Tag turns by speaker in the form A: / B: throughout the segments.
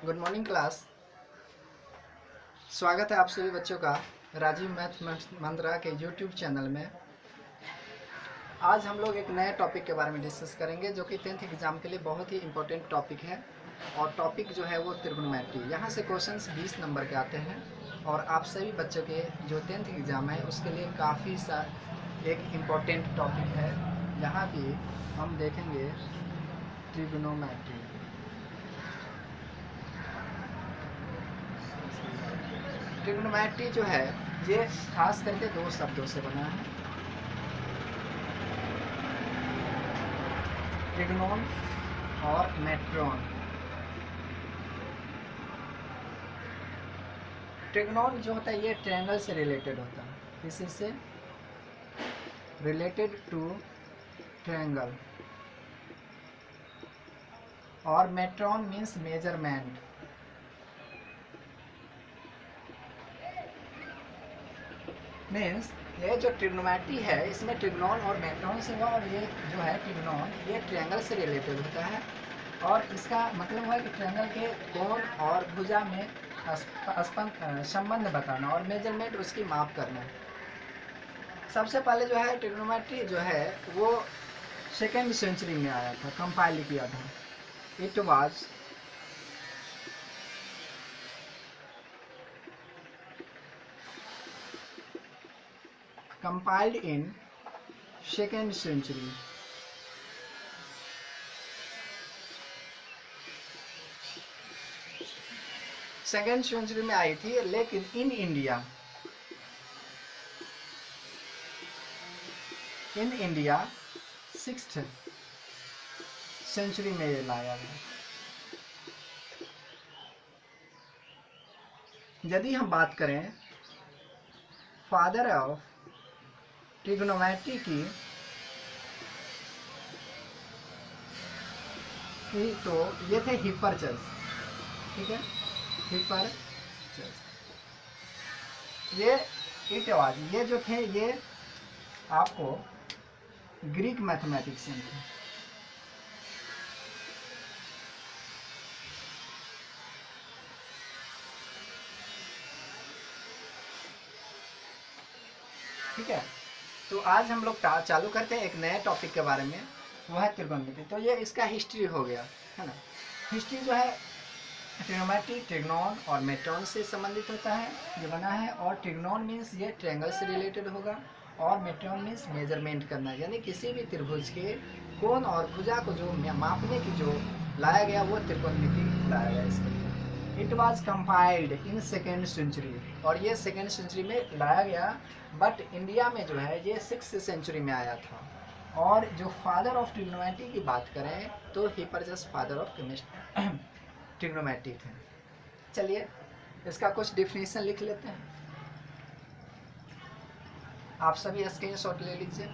A: Good morning class. स्वागत है आप सभी बच्चों का राजीव मैथ मंत्रा के यूट्यूब चैनल में। आज हम लोग एक नए टॉपिक के बारे में डिस्कस करेंगे जो कि 10th एग्जाम के लिए बहुत ही इम्पोर्टेंट टॉपिक है। और टॉपिक जो है वो त्रिगोनोमेट्री। यहाँ से क्वेश्चंस 20 नंबर के आते हैं और आप सभी बच्चों के जो 10th एग्जाम है उसके लिए काफ़ी सा एक इम्पोर्टेंट टॉपिक है। यहाँ भी हम देखेंगे त्रिगोनोमेट्री। ट्रिग्नोमेट्री जो है ये खास करके दो शब्दों से बना है, ट्रिग्नोन और मेट्रॉन। ट्रिग्नोन जो होता है ये ट्रायंगल से रिलेटेड होता है, किसी से रिलेटेड टू ट्रायंगल। और मेट्रॉन मीन्स मेजरमेंट। मीन्स ये जो ट्रिग्नोमेट्री है इसमें ट्रिग्नोन और मेट्रॉन से हुआ, और ये जो है ट्रिग्नोन ये ट्रायंगल से रिलेटेड होता है। और इसका मतलब है कि ट्रायंगल के कोण और भुजा में संबंध बताना और मेजरमेंट उसकी माप करना। सबसे पहले जो है ट्रिग्नोमेट्री जो है वो 2nd सेंचुरी में आया था, कंपाइल किया था। It was compiled in 2nd century. Second century में आई थी, लेकिन इन इंडिया 6th सेंचुरी में ये लाया गया। यदि हम बात करें फादर ऑफ ट्रिग्नोमेट्री की तो ये थे हिपरचस। ठीक है, हिपरचस। ये जो थे ये आपको ग्रीक मैथमेटिशियन थे। ठीक है, तो आज हम लोग चालू करते हैं एक नए टॉपिक के बारे में, वो है त्रिकोणमिति। तो ये इसका हिस्ट्री हो गया है ना। हिस्ट्री जो है ट्रिग्नोमेट्री ट्रिग्नोन और मेट्रॉन से संबंधित होता है, ये बना है। और ट्रिग्नोन मीन्स ये ट्रायंगल से रिलेटेड होगा, और मेट्रॉन मीन्स मेजरमेंट करना, यानी किसी भी त्रिभुज के कोण और भुजा को जो मापने की जो लाया गया वो त्रिकोणमिति लाया गया इसके लिए। It was compiled in 2nd century, और ये 2nd सेंचुरी में लाया गया। बट इंडिया में जो है ये 6th सेंचुरी में आया था। और जो फादर ऑफ ट्रिग्नोमेट्री की बात करें तो हिपरचस फादर ऑफ ट्रिग्नोमेट्री थे। चलिए इसका कुछ डिफिनेशन लिख लेते हैं, आप सभी स्क्रीनशॉट ले लीजिए।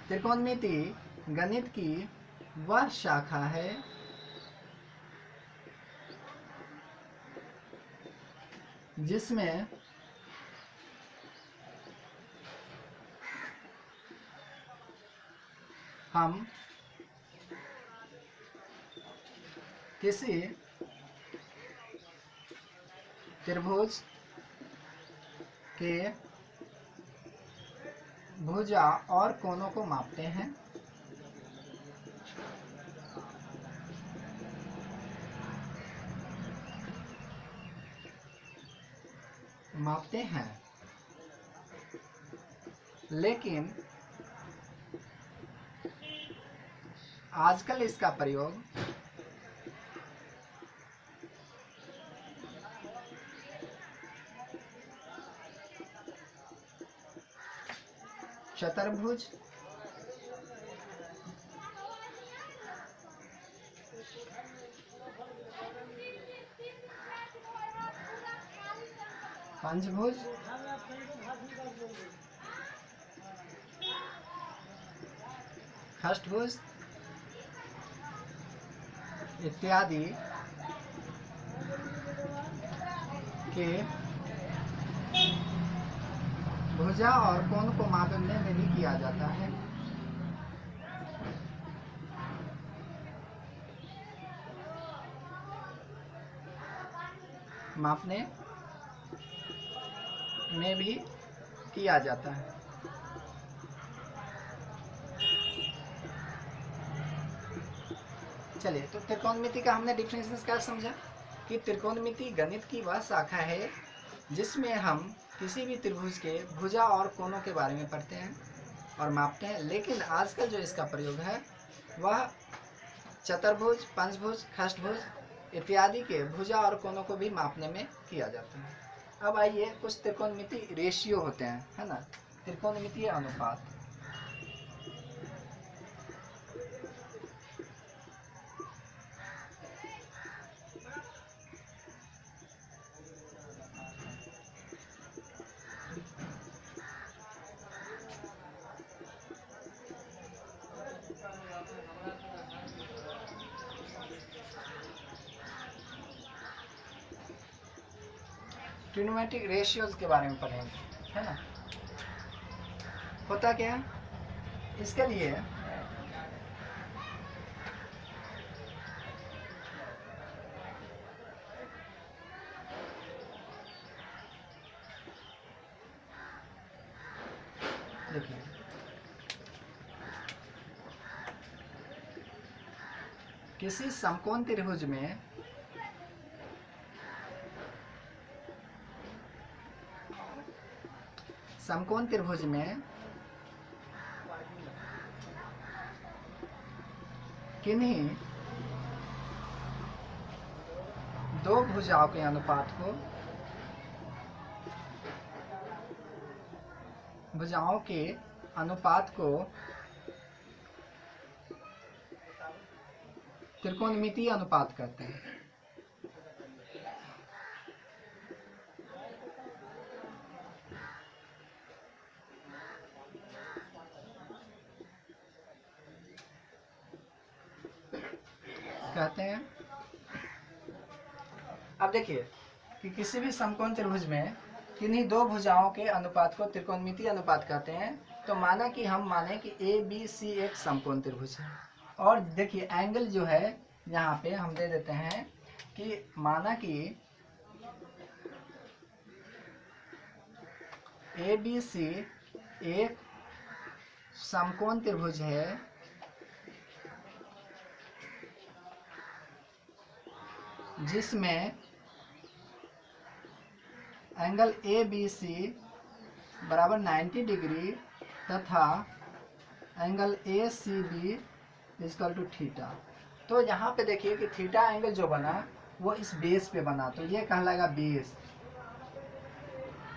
A: त्रिकोणमिति गणित की वह शाखा है जिसमें हम किसी त्रिभुज के भुजा और कोनों को मापते हैं। लेकिन आजकल इसका प्रयोग चतुर्भुज, पंचभुज, षष्ठभुज इत्यादि के भुजा और कोण को मापने में भी किया जाता है। मापने में भी किया जाता है। चलिए, तो त्रिकोणमिति का हमने डिफिनेशन क्या समझा कि त्रिकोणमिति गणित की वह शाखा है जिसमें हम किसी भी त्रिभुज के भुजा और कोणों के बारे में पढ़ते हैं और मापते हैं। लेकिन आजकल जो इसका प्रयोग है वह चतुर्भुज, पंचभुज, षष्ठभुज इत्यादि के भुजा और कोणों को भी मापने में किया जाता है। अब आइए, कुछ त्रिकोणमिति रेशियो होते हैं, है ना, त्रिकोणमितीय अनुपात। ट्रिग्नोमेट्रिक रेशियोज के बारे में पढ़ेंगे, है ना। होता क्या है, इसके लिए देखिए, किसी समकोण त्रिभुज में किन्हीं दो भुजाओं के अनुपात को त्रिकोणमितीय अनुपात कहते हैं। अब देखिए कि किसी भी समकोण त्रिभुज में किन्हीं दो भुजाओं के अनुपात को त्रिकोणमितीय अनुपात कहते हैं। तो माना कि हम माने कि ए बी सी एक समकोण त्रिभुज है, और देखिए एंगल जो है यहाँ पे हम दे देते हैं कि माना कि ए बी सी एक समकोण त्रिभुज है जिसमें एंगल ए बी सी बराबर 90 डिग्री तथा angle A C B equal to theta. तो यहाँ पे देखिए कि थीटा एंगल जो बना वो इस बेस पे बना, तो ये कहलाएगा बेस,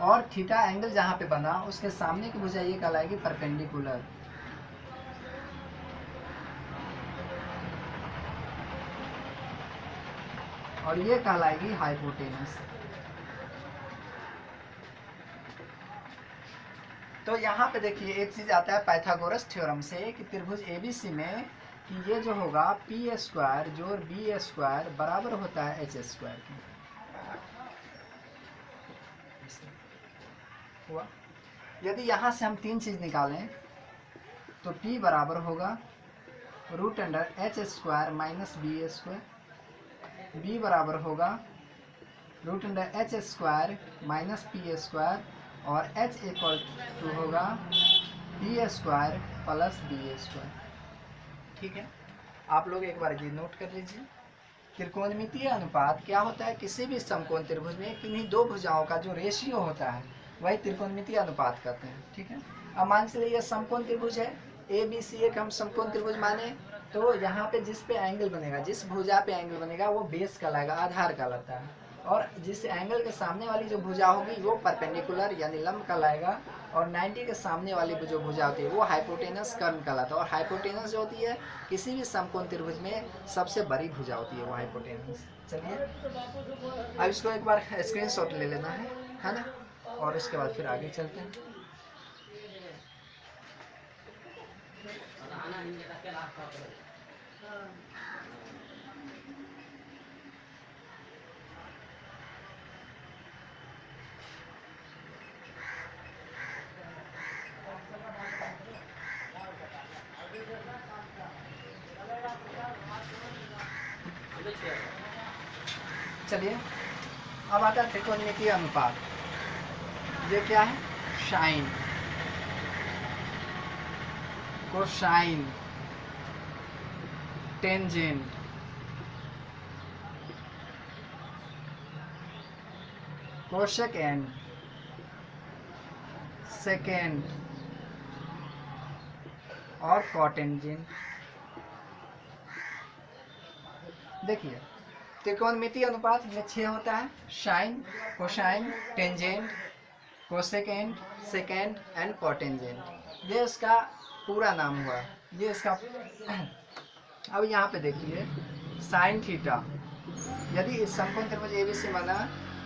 A: और थीटा एंगल जहाँ पे बना उसके सामने की भुजा ये कहलाएगी परपेंडिकुलर। और ये कहलाएगी हाइपोटेनस। तो यहाँ पे देखिए एक चीज आता है पाइथागोरस थ्योरम से कि त्रिभुज एबीसी में कि ये जो होगा पी स्क्वायर जोड़ बी स्क्वायर बराबर होता है एच स्क्वायर के। हुआ, यदि यहाँ से हम तीन चीज निकालें तो p बराबर होगा root under H square minus B square, b बराबर होगा root under H square minus P square, और h इक्वल टू होगा P square plus B square. ठीक है, आप लोग एक बार ये नोट कर लीजिए। त्रिकोणमितीय अनुपात क्या होता है, किसी भी समकोण त्रिभुज में किन्हीं दो भुजाओं का जो रेशियो होता है वही त्रिकोणमितीय अनुपात कहते हैं। ठीक है, अब मान के लिए समकोण त्रिभुज है ए बी सी एक हम समकोण त्रिभुज माने, तो यहाँ पे जिस पे एंगल बनेगा, जिस भुजा पे एंगल बनेगा वो बेस कहलाएगा, आधार कहलाता है, और जिस एंगल के सामने वाली जो भुजा होगी वो परपेंडिकुलर यानी लंब कहलाएगा, और 90 के सामने वाली जो भुजा होती है वो हाइपोटेनस कर्ण कहलाता है। और हाइपोटेनस जो होती है किसी भी समकोण त्रिभुज में सबसे बड़ी भुजा होती है वो हाइपोटेनस। चलिए अब इसको एक बार स्क्रीनशॉट ले लेना है ना। और उसके बाद फिर आगे चलते हैं। चलिए अब आता है त्रिकोणमितीय अनुपात। ये क्या है? Sine, cosine, tangent, cosecant, secant और कॉटेंजेंट। देखिए त्रिकोणमितीय अनुपात में 6 होता है, sine, cosine, tangent, cosecant, secant and cotangent. ये इसका पूरा नाम हुआ, ये इसका। अब यहाँ पे देखिए साइन थीटा, यदि इस समकोण त्रिभुज एबीसी बना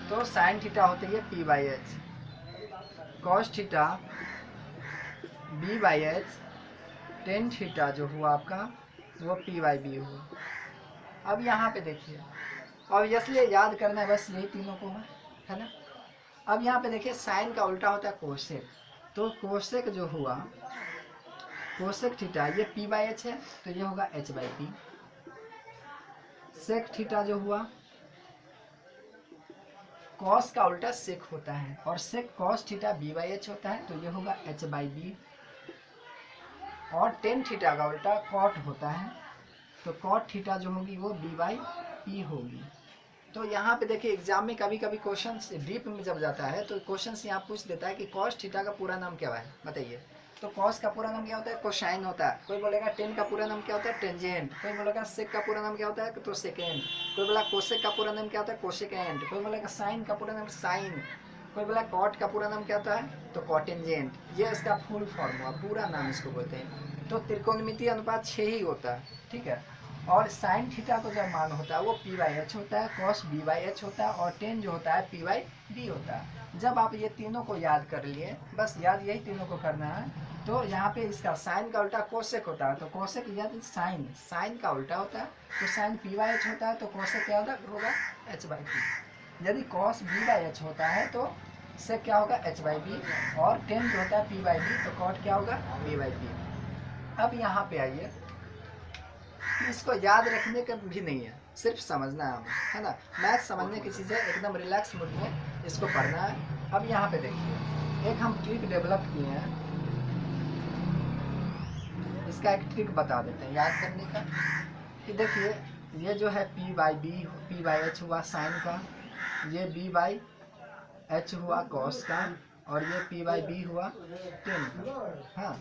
A: तो साइन थीटा होती है p/h, cos theta b/h, tan theta जो हुआ आपका वो p/b हुआ। अब यहाँ पे देखिए ऑब्वियसली याद करना है, बस यही तीनों को है ना। अब यहाँ पे देखिए साइन का उल्टा होता है कोसेक, तो कोसेक जो हुआ कोसेक थीटा ये p/h है तो ये होगा h/p। सेक थीटा जो हुआ, कॉस का उल्टा सेक होता है और सेक कॉस थीटा b/h होता है तो ये होगा h/b। और टेन थीटा का उल्टा कॉट होता है तो कॉट थीटा जो होगी वो b/p होगी। तो यहाँ पे देखिए एग्जाम में कभी कभी क्वेश्चन डीप में जब जाता है तो क्वेश्चन यहाँ पूछ देता है कि कॉस थीटा का पूरा नाम क्या है, बताइए। तो कॉस का पूरा नाम क्या होता है? कोसाइन होता है। कोई बोलेगा टेन का पूरा नाम क्या होता है? टेंजेंट। कोई बोलेगा सेक का पूरा नाम क्या होता है? तो सेकेंड। कोई बोला कोसेक का पूरा नाम क्या होता है? कोसेकेंड। कोई बोलेगा साइन का पूरा नाम साइन। कोई बोला कॉट का पूरा नाम क्या होता है? तो कॉटेंजेंट। ये इसका फुल फॉर्म हुआ, पूरा नाम इसको बोलते हैं। तो त्रिकोणमितीय अनुपात 6 ही होता है, ठीक है। और साइन थीटा को जब मान होता है वो p/h होता है, कॉस b/h होता है और टेन जो होता है p/b होता है। जब आप ये तीनों को याद कर लिए, बस याद यही तीनों को करना है। तो यहाँ पे इसका साइन का उल्टा कोसेक होता है तो कोसेक याद साइन, साइन का उल्टा होता है तो साइन p/h होता है तो कोसेक क्या होगा? h/p। यदि कॉस b/h होता है तो सेक क्या होगा? h/b। और टेन जो होता है p/b तो कॉट क्या होगा? b/p। अब यहाँ पे आइए, इसको याद रखने का भी नहीं है, सिर्फ समझना है हमें, है ना। मैथ समझने की चीज़ है, एकदम रिलैक्स मूड में इसको पढ़ना है। अब यहाँ पे देखिए एक हम ट्रिक डेवलप किए हैं, इसका एक ट्रिक बता देते हैं याद करने का। कि देखिए ये जो है p/h हुआ साइन का, ये b/h हुआ कॉस का और ये p/b हुआ टेन का। हाँ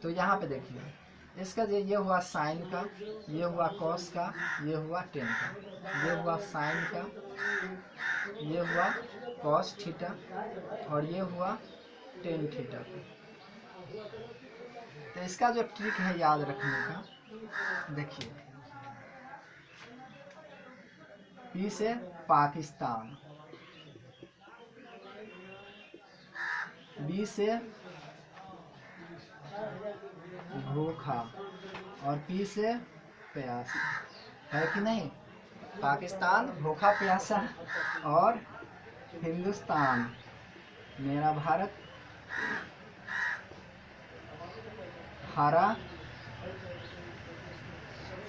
A: तो यहाँ पे देखिए इसका ये हुआ साइन का, ये हुआ कॉस का, ये हुआ टेन का, ये हुआ साइन का, ये हुआ कॉस थीटा और ये हुआ टेन थीटा का। तो इसका जो ट्रिक है याद रखने का, देखिए पी से पाकिस्तान, बी से भूखा और पी से प्यासा, है कि नहीं। पाकिस्तान, भूखा प्यासा और हिंदुस्तान, मेरा भारत, हरा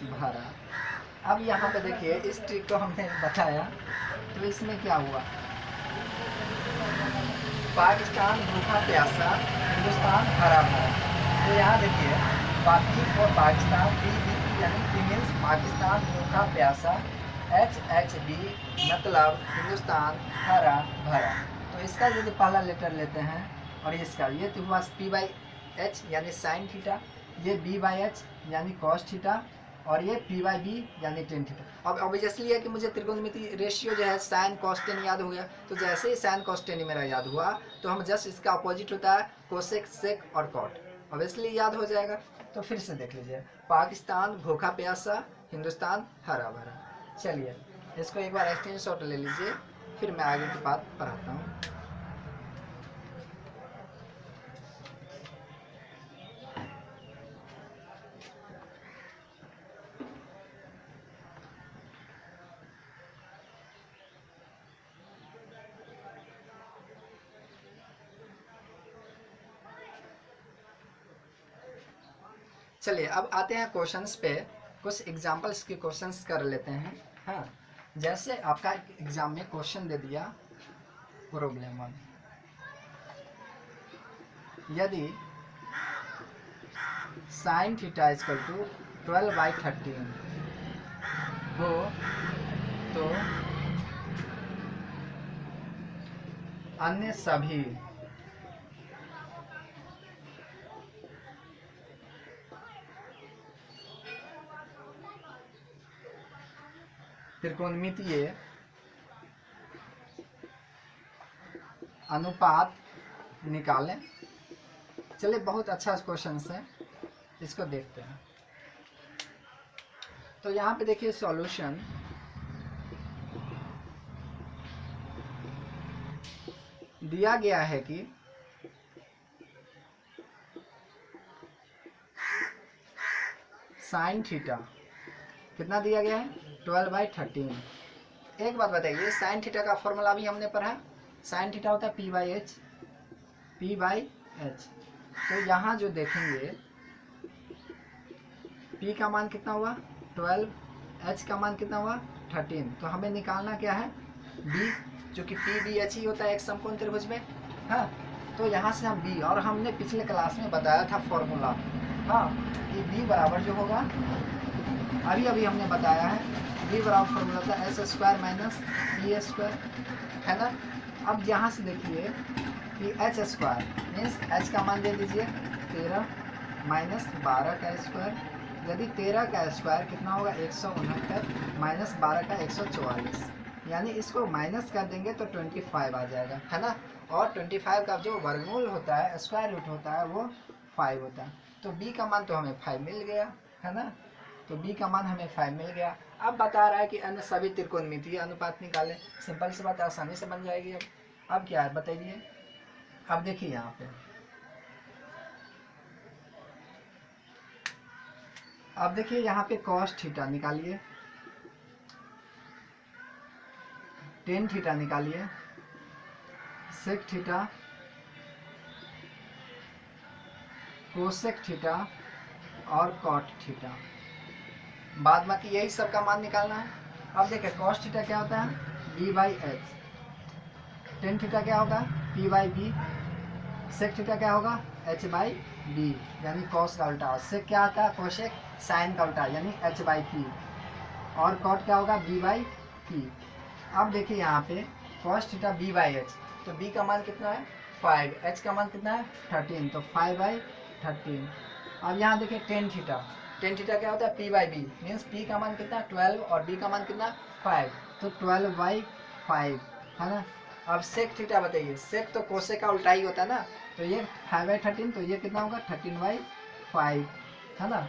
A: भरा। अब यहाँ पे देखिए इस ट्रिक को हमने बताया तो इसमें क्या हुआ, पाकिस्तान भूखा प्यासा, हिंदुस्तान हरा भरा। तो यहाँ देखिए बाकी फॉर पाकिस्तान, यानी मीन्स पाकिस्तान भूखा प्यासा, HHB मतलब हिंदुस्तान हरा भरा। तो इसका यदि पहला लेटर लेते हैं और इसका ये तो हुआ p/h यानी साइन थीटा, ये b/h यानी कॉस थीटा और ये p/b यानी टेन थीटा। अब ऑब्वियसली है कि मुझे त्रिकोणमिति रेशियो जो है साइन कॉस टेन याद हो गया, तो जैसे ही साइन कॉस टेन मेरा याद हुआ तो हम जस्ट इसका अपोजिट होता है कोसेक, सेक और कॉट, ऑब्वियसली याद हो जाएगा। तो फिर से देख लीजिए, पाकिस्तान भूखा प्यासा, हिंदुस्तान हरा भरा। चलिए इसको एक बार स्क्रीनशॉट ले लीजिए, फिर मैं आगे की बात पढ़ाता हूँ। चलिए अब आते हैं क्वेश्चंस पे, कुछ एग्जांपल्स के क्वेश्चंस कर लेते हैं। हाँ, जैसे आपका एग्जाम में क्वेश्चन दे दिया प्रॉब्लम 1, यदि sin थीटा इक्वल टू 12/13 हो तो अन्य सभी त्रिकोणमितीय अनुपात निकालें। चलिए बहुत अच्छा क्वेश्चन है, इसको देखते हैं। तो यहाँ पे देखिए सॉल्यूशन, दिया गया है कि साइन थीटा कितना दिया गया है 12/13। एक बात बताइए, साइन थीटा का फॉर्मूला भी हमने पढ़ा, साइन थीटा होता है p/h। तो यहाँ जो देखेंगे p का मान कितना हुआ 12, h का मान कितना हुआ 13। तो हमें निकालना क्या है b, जो कि PBH ही होता है एक समकोण त्रिभुज में। हाँ, तो यहाँ से हम b, और हमने पिछले क्लास में बताया था फॉर्मूला, हाँ, कि b बराबर जो होगा, अभी हमने बताया है, b बराबर फॉर्मूला था s² - p², है ना। अब यहाँ से देखिए कि h² मीन्स h का मान दे दीजिए 13 - 12 का स्क्वायर। यदि 13 का स्क्वायर कितना होगा 169 - 12 का 144, यानी इसको माइनस कर देंगे तो 25 आ जाएगा, है ना। और 25 का जो वर्गमूल होता है, स्क्वायर रूट होता है, वो 5 होता है। तो b का मान तो हमें 5 मिल गया, है ना। तो b का मान हमें 5 मिल गया। अब बता रहा है कि अन्य सभी त्रिकोणमितीय अनुपात निकालें। सिंपल सी बात, आसानी से बन जाएगी। अब क्या है बताइए। अब देखिए यहाँ पे, अब देखिए यहाँ पे cos थीटा निकालिए, tan थीटा निकालिए, sec थीटा, cosec थीटा और cot थीटा। बाद बाकी यही सब का मान निकालना है। अब देखिए cos थीटा क्या होता है b/h, tan थीटा क्या होगा p/b, sec थीटा क्या होगा h/b, यानी cos का उल्टा। sec क्या आता है cosec, sin का उल्टा, यानी h/p, और cot क्या होगा b/p। अब देखिए यहाँ पे cos थीटा b/h, तो b का मान कितना है 5, h का मान कितना है 13, तो 5/13। अब यहाँ देखिए tan थीटा क्या होता है p/b, मीन्स p का मान कितना 12 और b का मान कितना 5, तो 12/5, है ना। अब sec थीटा बताइए, sec तो कोसेक का उल्टा ही होता है ना, तो ये 5/13, तो ये कितना होगा 13/5, है ना।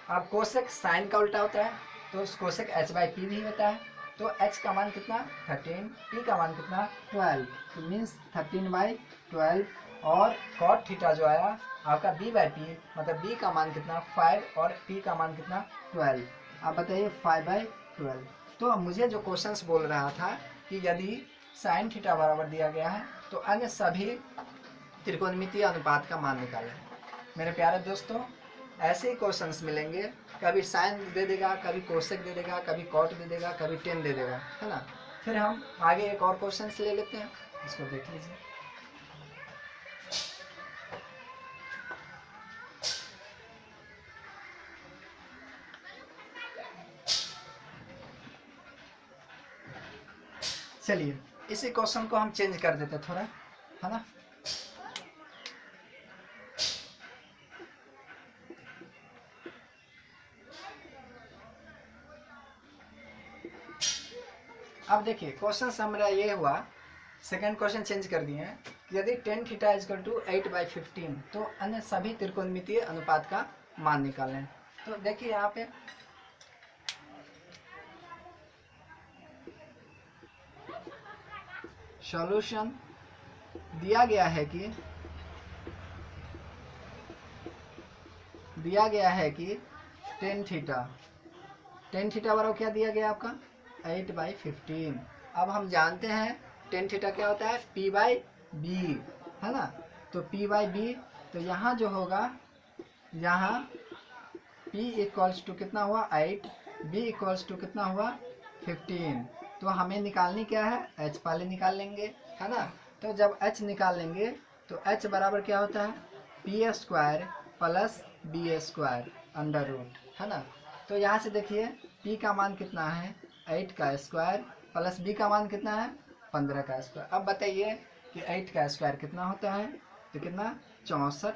A: अब कोसेक साइन का उल्टा होता है, तो कोसेक h/p भी होता है। तो h का मान कितना 13, p का मान कितना 12, तो मीन्स 13/12। और cot थीटा जो आया आपका b/p, मतलब b का मान कितना 5 और p का मान कितना 12। अब बताइए 5/12। तो मुझे जो क्वेश्चंस बोल रहा था कि यदि साइन थीटा बराबर दिया गया है तो अन्य सभी त्रिकोणमितीय अनुपात का मान निकालें। मेरे प्यारे दोस्तों, ऐसे ही क्वेश्चंस मिलेंगे, कभी साइन दे देगा, कभी कोसेक दे देगा, कभी कॉट दे देगा, कभी टेन दे देगा, है ना। फिर हम आगे एक और क्वेश्चंस ले लेते हैं, इसको देख लीजिए। चलिए इसी क्वेश्चन को हम चेंज कर देते थोड़ा, है ना। अब देखिए क्वेश्चन हमारा ये हुआ, सेकंड क्वेश्चन चेंज कर दिए हैं। यदि tan थीटा इक्वल टू 8/15, तो अन्य सभी त्रिकोणमितीय अनुपात का मान निकालें। तो देखिए यहाँ पे सॉल्यूशन दिया गया है कि tan थीटा बराबर क्या दिया गया आपका 8/15। अब हम जानते हैं tan थीटा क्या होता है p/b, है ना। तो p/b, तो यहाँ जो होगा, यहाँ P इक्वल्स टू कितना हुआ 8, B इक्वल्स टू कितना हुआ 15। तो हमें निकालनी क्या है, H पहले निकाल लेंगे, है ना। तो जब H निकाल लेंगे तो H बराबर क्या होता है P square plus B square under root, है ना। तो यहाँ से देखिए P का मान कितना है 8 का स्क्वायर प्लस B का मान कितना है 15 का स्क्वायर। अब बताइए कि 8 का स्क्वायर कितना होता है, तो कितना 64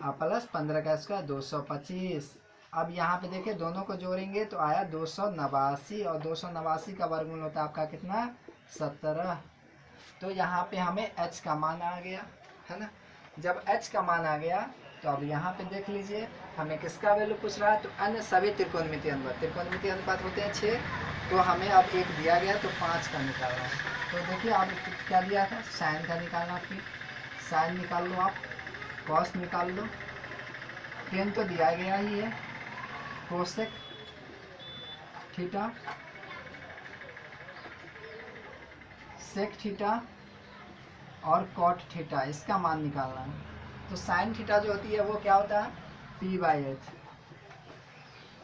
A: प्लस 15 का स्क्वायर 225। अब यहाँ पे देखिए दोनों को जोड़ेंगे तो आया 289, और 289 का वर्गमूल होता है आपका कितना 17। तो यहाँ पे हमें h का मान आ गया, है ना। जब h का मान आ गया तो अब यहाँ पे देख लीजिए हमें किसका वैल्यू पूछ रहा है, तो अन्य सभी त्रिकोणमितीय अनुपात होते हैं 6, तो हमें अब 1 दिया गया तो 5 का निकालना है। तो देखिए आप क्या दिया था, साइन का निकालना, फिर साइन निकाल लो, आप कॉस निकाल लो, टेन तो दिया गया ही है, कोसेक थीटा, सेक थीटा और कॉट थीटा, इसका मान निकालना है। तो साइन थीटा जो होती है वो क्या होता है P/H,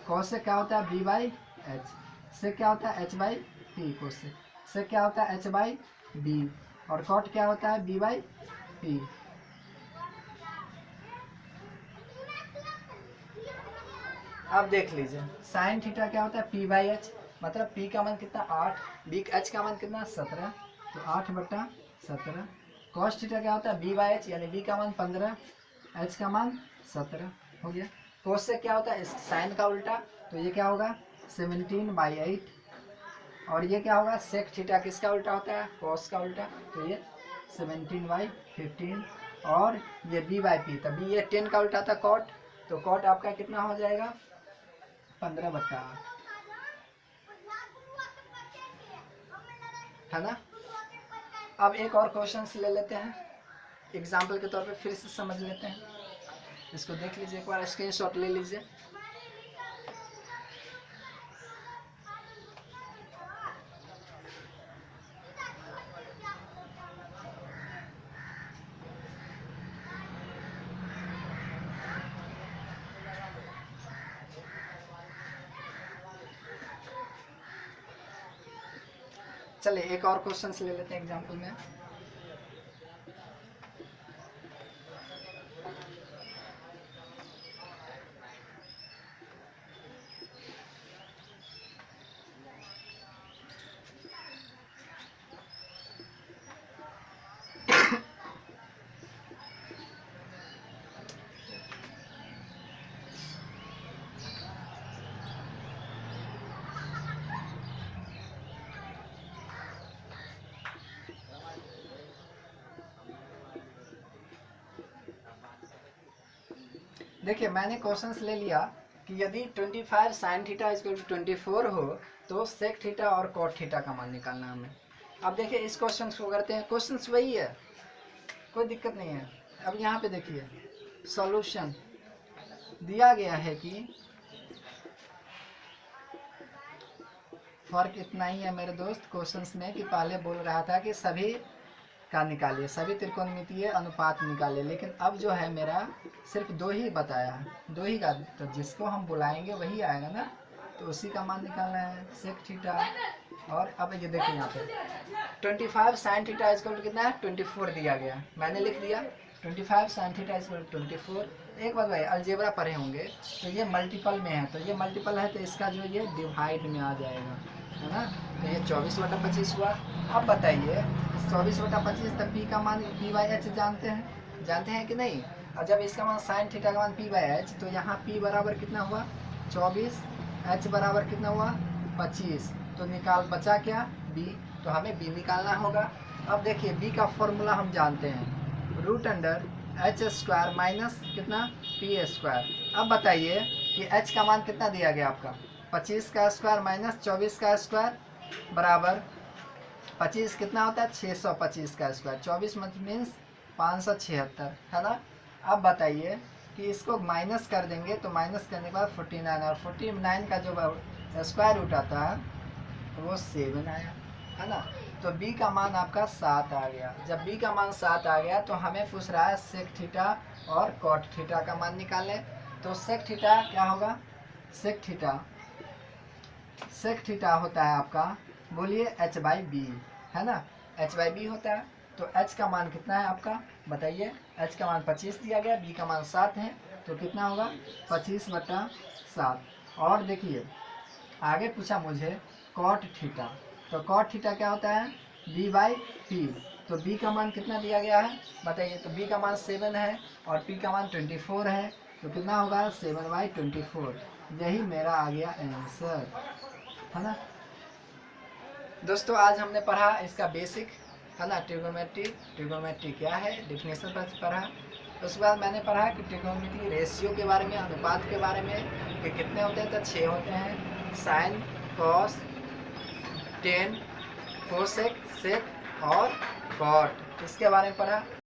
A: कोसेक क्या होता है B/H, सेक क्या होता है H/P, कोसेक सेक क्या होता है H/B, और कॉट क्या होता है B/P। अब देख लीजिए साइन थीटा क्या होता है P/H, मतलब P का मान कितना 8, H का मान कितना 17, तो 8/17। कॉस थीटा क्या होता है B/H यानी B का मान 15, H का मान 17 हो गया। कोस से क्या होता है साइन का उल्टा, तो ये क्या होगा 17/8, और ये क्या होगा सेक थीटा किसका उल्टा होता है कॉस का उल्टा, तो ये 17/15, और ये B/P, तभी ये 10 का उल्टा था कॉट, तो कॉट आपका कितना हो जाएगा 15/8, है ना। अब एक और क्वेश्चन ले लेते हैं, एग्जाम्पल के तौर पे फिर से समझ लेते हैं। इसको देख लीजिए एक बार, स्क्रीनशॉट ले लीजिए। चलिए एक और क्वेश्चन ले लेते हैं एग्जाम्पल में। देखिए मैंने क्वेश्चंस ले लिया कि यदि 25 sine theta is equal to 24 हो तो सेक थीटा और कॉट थीटा का मान निकालना हमें। अब देखिए इस क्वेश्चन को करते हैं, क्वेश्चंस वही है, कोई दिक्कत नहीं है। अब यहाँ पे देखिए सॉल्यूशन दिया गया है कि फर्क इतना ही है मेरे दोस्त क्वेश्चंस में कि पहले बोल रहा था कि सभी का निकालिए, सभी त्रिकोणमितीय अनुपात निकालिए, लेकिन अब जो है मेरा सिर्फ 2 ही बताया है, 2 ही का, तो जिसको हम बुलाएंगे वही आएगा ना, तो उसी का मान निकालना है सेक थीटा। और अब ये देखिए यहाँ पे 25 साइन थीटा इक्वल टू कितना है 24 दिया गया, मैंने लिख दिया 25 साइन थीटा इक्वल टू 24। एक बात भाई अलजेब्रा पढ़े होंगे तो ये मल्टीपल में है, तो ये मल्टीपल है तो इसका जो ये डिवाइड में आ जाएगा, है ना। तो ये 24/25 हुआ। अब बताइए 24/25 तब P का मान P/H जानते हैं कि नहीं। और जब इसका मान साइन थीटा का मान P/H, तो यहाँ P बराबर कितना हुआ 24, H बराबर कितना हुआ 25, तो बचा क्या B, तो हमें B निकालना होगा। अब देखिए B का फॉर्मूला हम जानते हैं, √H² माइनस कितना P²। अब बताइए कि H का मान कितना दिया गया आपका 25 का स्क्वायर माइनस 24 का स्क्वायर बराबर 25 कितना होता है 625 का स्क्वायर, 24 मीन्स 576, है ना। अब बताइए कि इसको माइनस कर देंगे तो माइनस करने के बाद 49, और 49 का जो स्क्वायर रूट आता है वो 7 आया, है ना। तो B का मान आपका 7 आ गया। जब B का मान 7 आ गया तो हमें पूछ रहा है सेक थीटा और कॉट थीटा का मान निकालें। तो सेक थीटा क्या होगा सेक थीटा होता है आपका, बोलिए h/b, है ना, h/b होता है। तो h का मान कितना है आपका, बताइए। h का मान 25 दिया गया, b का मान 7 है, तो कितना होगा 25/7। और देखिए आगे पूछा मुझे कॉट थीटा, तो कॉट थीटा क्या होता है, b/p। तो b का मान कितना दिया गया है, बताइए। तो b का मान 7 है और p का मान 24 है, तो कितना होगा 7/24। यही मेरा आ गया आंसर, है ना। दोस्तों आज हमने पढ़ा इसका बेसिक, है ना, ट्रिग्नोमेट्री क्या है, डेफिनेशन पर पढ़ा। उसके बाद मैंने पढ़ा कि ट्रिग्नोमेट्री रेशियो के बारे में, अनुपात के बारे में, कि कितने होते हैं, तो 6 होते हैं, साइन, कॉस, टेन, कोसेक, सेक और कॉट, इसके बारे में पढ़ा।